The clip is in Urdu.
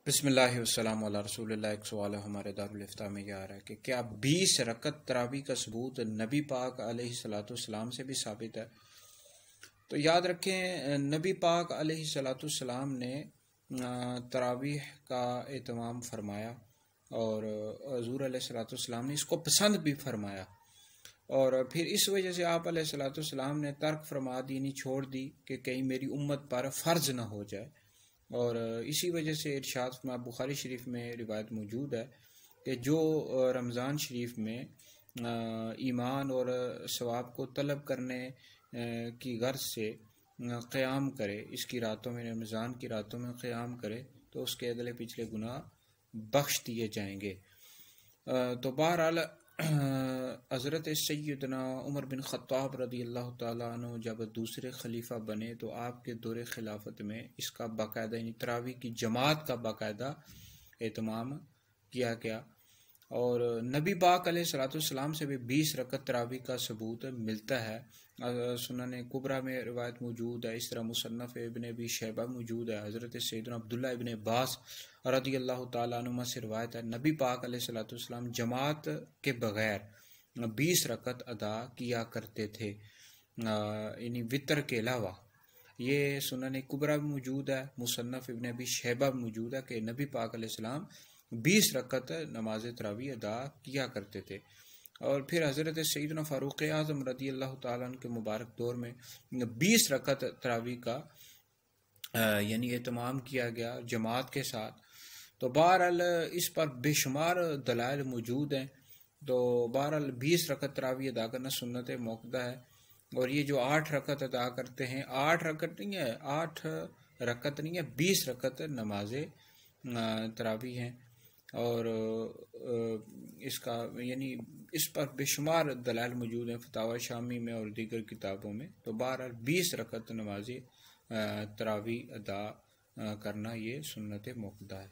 بسم اللہ والسلام علی رسول اللہ۔ ایک سوال ہمارے دارالفتاء میں یہ آ رہا ہے کہ کیا 20 رکعت تراویح کا ثبوت نبی پاک علیہ الصلاۃ والسلام سے بھی ثابت ہے؟ تو یاد رکھیں، نبی پاک علیہ الصلاۃ والسلام نے تراویح کا اہتمام فرمایا اور حضور علیہ الصلاۃ والسلام نے اس کو پسند بھی فرمایا، اور پھر اس وجہ سے آپ علیہ الصلاۃ والسلام نے ترک فرما دی، نہیں چھوڑ دی کہ کہیں میری امت پر فرض نہ ہو جائے۔ اور اسی وجہ سے ارشاد فرمایا، بخاری شریف میں روایت موجود ہے کہ جو رمضان شریف میں ایمان اور ثواب کو طلب کرنے کی غرض سے قیام کرے، اس کی راتوں میں، رمضان کی راتوں میں قیام کرے، تو اس کے اگلے پچھلے گناہ بخش دیے جائیں گے۔ تو بہرحال حضرت سیدنا عمر بن خطاب رضی اللہ تعالیٰ عنہ جب دوسرے خلیفہ بنے تو آپ کے دور خلافت میں اس کا باقاعدہ، یعنی تراویح کی جماعت کا باقاعدہ اہتمام کیا گیا، اور نبی پاک علیہ الصلاۃ والسلام سے بھی 20 رکعت تراویح کا ثبوت ملتا ہے۔ سنن کبریٰ میں روایت موجود ہے، اس طرح مصنف ابن ابی شیبہ موجود ہے۔ حضرت سیدنا عبداللہ ابن عباس رضی اللہ تعالیٰ عنہ سے روایت ہے، نبی پاک علیہ الصلاۃ والسلام جماعت کے بغیر 20 رکعت ادا کیا کرتے تھے، یعنی وتر کے علاوہ۔ یہ سنن کبریٰ میں موجود ہے، مصنف ابن ابی شیبہ موجود ہے کہ نبی پاک علیہ السلام 20 رکعت نماز تراویح ادا کیا کرتے تھے۔ اور پھر حضرت سیدنا فاروق اعظم رضی اللہ تعالیٰ عنہ کے مبارک دور میں 20 رکعت تراویح کا یعنی اہتمام کیا گیا جماعت کے ساتھ۔ تو بہرحال اس پر بے شمار دلائل موجود ہیں۔ تو بہرحال 20 رکعت تراویح ادا کرنا سنت موقدہ ہے، اور یہ جو 8 رکعت ادا کرتے ہیں، 8 رکعت نہیں ہے، 8 رکعت نہیں ہے، 20 رکعت نماز تراویح ہیں، اور اس کا یعنی اس پر بے شمار دلائل موجود ہیں فتاوی شامی میں اور دیگر کتابوں میں۔ تو بہرحال 20 رکعت نماز تراویح ادا کرنا یہ سنت موقدہ ہے۔